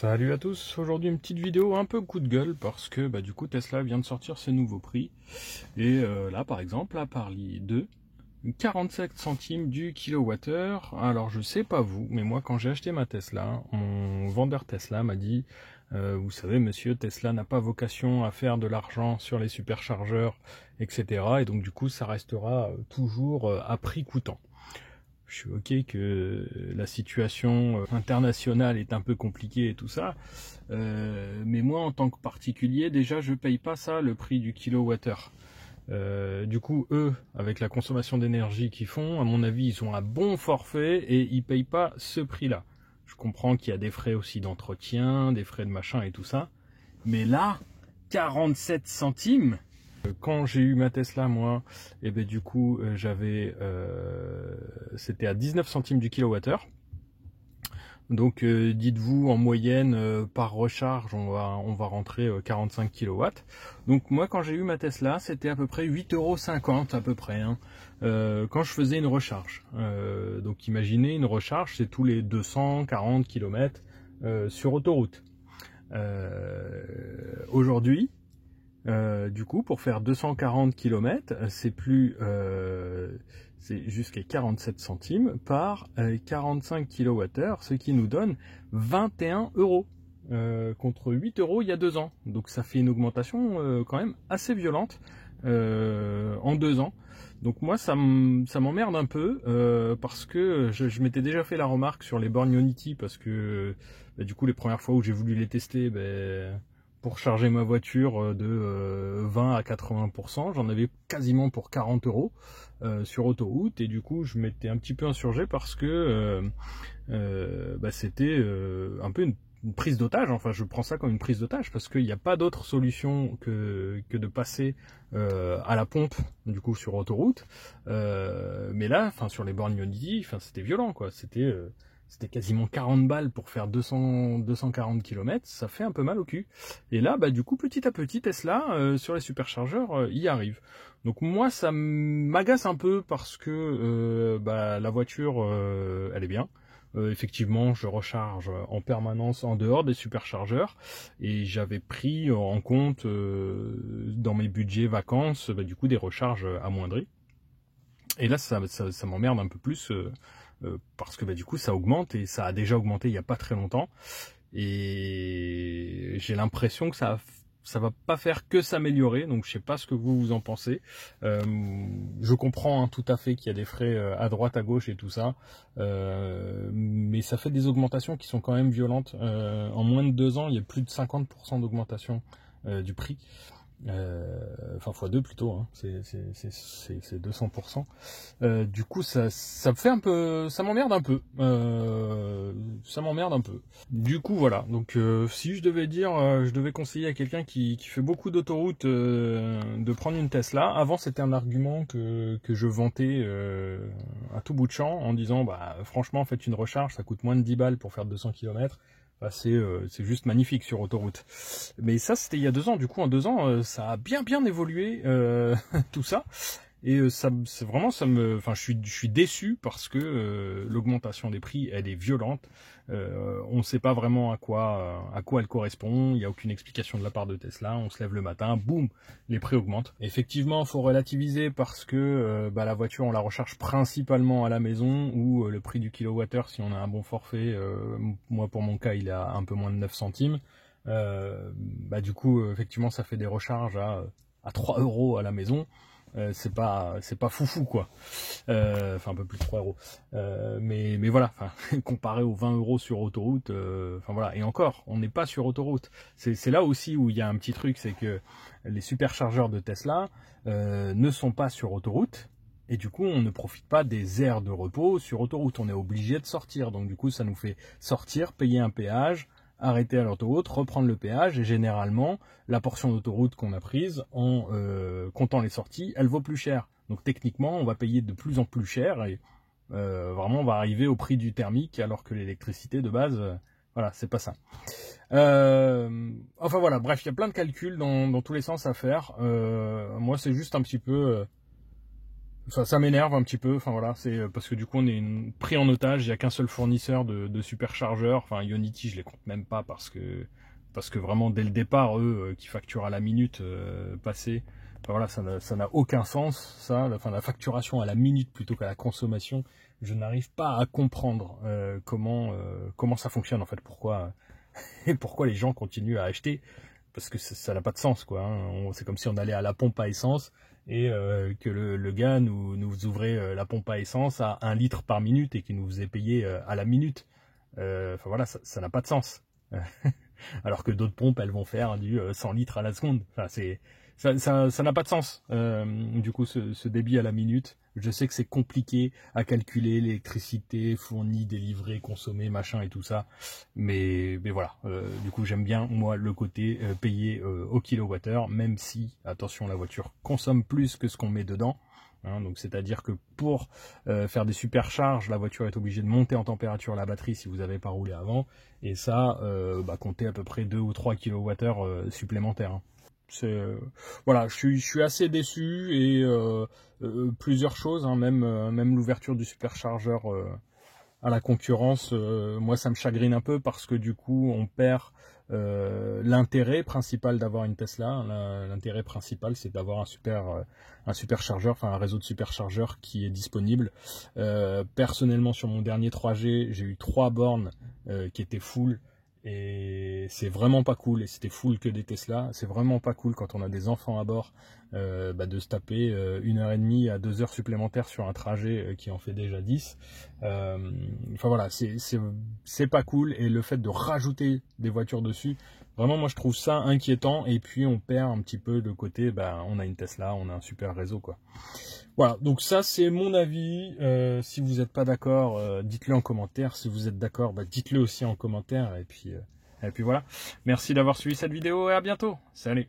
Salut à tous, aujourd'hui une petite vidéo un peu coup de gueule parce que du coup Tesla vient de sortir ses nouveaux prix et là par exemple à Paris 2, 47 centimes du kilowattheure. Alors je sais pas vous, mais moi quand j'ai acheté ma Tesla, mon vendeur Tesla m'a dit vous savez monsieur, Tesla n'a pas vocation à faire de l'argent sur les superchargeurs, etc. Et donc du coup ça restera toujours à prix coûtant. Je suis ok que la situation internationale est un peu compliquée et tout ça, mais moi en tant que particulier, déjà je paye pas ça le prix du kilowattheure. Du coup, eux, avec la consommation d'énergie qu'ils font, à mon avis, ils ont un bon forfait et ils payent pas ce prix-là. Je comprends qu'il y a des frais aussi d'entretien, des frais de machin et tout ça, mais là, 47 centimes. Quand j'ai eu ma Tesla, moi, et du coup, c'était à 19 centimes du kilowattheure. Donc, dites-vous, en moyenne, par recharge, on va rentrer 45 kilowatts. Donc, moi, quand j'ai eu ma Tesla, c'était à peu près 8,50 € à peu près, hein, quand je faisais une recharge. Donc, imaginez, une recharge, c'est tous les 240 km sur autoroute. Aujourd'hui, du coup, pour faire 240 km, c'est jusqu'à 47 centimes par 45 kWh, ce qui nous donne 21 €, contre 8 € il y a 2 ans. Donc ça fait une augmentation quand même assez violente en 2 ans. Donc moi ça m'emmerde un peu parce que je m'étais déjà fait la remarque sur les bornes Ionity, parce que du coup les premières fois où j'ai voulu les tester, pour charger ma voiture de 20 à 80%, j'en avais quasiment pour 40 € sur autoroute, et du coup je m'étais un petit peu insurgé parce que c'était un peu une prise d'otage. Enfin, je prends ça comme une prise d'otage parce qu'il n'y a pas d'autre solution que de passer à la pompe du coup sur autoroute. Mais là, enfin sur les bornes Ionity, c'était violent quoi. C'était quasiment 40 balles pour faire 240 km, ça fait un peu mal au cul. Et là, du coup, petit à petit, Tesla, sur les superchargeurs, y arrive. Donc moi, ça m'agace un peu parce que la voiture, elle est bien. Effectivement, je recharge en permanence en dehors des superchargeurs, et j'avais pris en compte dans mes budgets vacances, du coup, des recharges amoindries. Et là, ça m'emmerde un peu plus parce que du coup, ça augmente, et ça a déjà augmenté il n'y a pas très longtemps. Et j'ai l'impression que ça va pas faire que s'améliorer. Donc je sais pas ce que vous en pensez. Je comprends tout à fait qu'il y a des frais à droite, à gauche et tout ça, mais ça fait des augmentations qui sont quand même violentes. En moins de 2 ans, il y a plus de 50% d'augmentation du prix. Enfin x2 plutôt, hein. C'est 200%. Du coup ça me fait un peu, ça m'emmerde un peu, Du coup voilà, donc si je devais dire, je devais conseiller à quelqu'un qui fait beaucoup d'autoroutes de prendre une Tesla. Avant, c'était un argument que je vantais à tout bout de champ, en disant franchement, faites une recharge, ça coûte moins de 10 balles pour faire 200 km. C'est juste magnifique sur autoroute. Mais ça, c'était il y a 2 ans. Du coup, en 2 ans, ça a bien évolué tout ça. Et c'est vraiment, je suis déçu parce que l'augmentation des prix, elle est violente. On ne sait pas vraiment à quoi elle correspond. Il n'y a aucune explication de la part de Tesla. On se lève le matin, boum, les prix augmentent. Effectivement, il faut relativiser parce que la voiture, on la recharge principalement à la maison, où le prix du kilowattheure, si on a un bon forfait, moi pour mon cas, il est à un peu moins de 9 centimes. Du coup, effectivement, ça fait des recharges à 3 € à la maison. C'est pas foufou quoi, un peu plus de 3 €, mais voilà, comparé aux 20 € sur autoroute, voilà, et encore, on n'est pas sur autoroute. C'est là aussi où il y a un petit truc, c'est que les superchargeurs de Tesla ne sont pas sur autoroute, et du coup on ne profite pas des aires de repos sur autoroute. On est obligé de sortir, donc du coup ça nous fait sortir, payer un péage, arrêter à l'autoroute, reprendre le péage, et généralement, la portion d'autoroute qu'on a prise, en comptant les sorties, elle vaut plus cher. Donc techniquement, on va payer de plus en plus cher, et vraiment, on va arriver au prix du thermique, alors que l'électricité de base, voilà, c'est pas ça. Enfin voilà, bref, il y a plein de calculs dans tous les sens à faire. Moi, c'est juste un petit peu ça m'énerve un petit peu. Enfin voilà, c'est parce que du coup on est pris en otage. Il y a qu'un seul fournisseur de superchargeurs. Enfin Ionity, je les compte même pas parce que vraiment dès le départ, eux qui facturent à la minute passée, enfin, voilà, ça n'a aucun sens. Ça, la facturation à la minute plutôt qu'à la consommation, je n'arrive pas à comprendre comment ça fonctionne en fait. Pourquoi et pourquoi les gens continuent à acheter, parce que ça n'a pas de sens quoi. Hein. C'est comme si on allait à la pompe à essence et que le gars nous ouvrait la pompe à essence à 1 litre par minute et qu'il nous faisait payer à la minute. Enfin voilà, ça n'a pas de sens. Alors que d'autres pompes, elles vont faire du 100 litres à la seconde. Enfin, ça n'a pas de sens. Du coup, ce débit à la minute, je sais que c'est compliqué à calculer, l'électricité fournie, délivrée, consommée, machin et tout ça. Mais voilà, du coup, j'aime bien, moi, le côté payer au kilowattheure, même si, attention, la voiture consomme plus que ce qu'on met dedans. Hein, donc c'est-à-dire que pour faire des supercharges, la voiture est obligée de monter en température la batterie si vous n'avez pas roulé avant, et ça, comptez à peu près 2 ou 3 kWh supplémentaires. Hein. Voilà, je suis assez déçu et plusieurs choses, hein, même l'ouverture du superchargeur à la concurrence, moi ça me chagrine un peu parce que du coup on perd l'intérêt principal d'avoir une Tesla. L'intérêt principal c'est d'avoir un superchargeur, enfin un réseau de superchargeurs qui est disponible. Personnellement sur mon dernier 3G, j'ai eu 3 bornes qui étaient full. Et c'est vraiment pas cool, et c'était full que des Tesla. C'est vraiment pas cool quand on a des enfants à bord de se taper 1h30 à 2 heures supplémentaires sur un trajet qui en fait déjà 10. Enfin voilà, c'est pas cool, et le fait de rajouter des voitures dessus, vraiment moi je trouve ça inquiétant, et puis on perd un petit peu de côté, on a une Tesla, on a un super réseau quoi. Voilà, donc ça c'est mon avis. Si vous n'êtes pas d'accord, dites-le en commentaire. Si vous êtes d'accord, dites-le aussi en commentaire. Et puis voilà. Merci d'avoir suivi cette vidéo et à bientôt. Salut.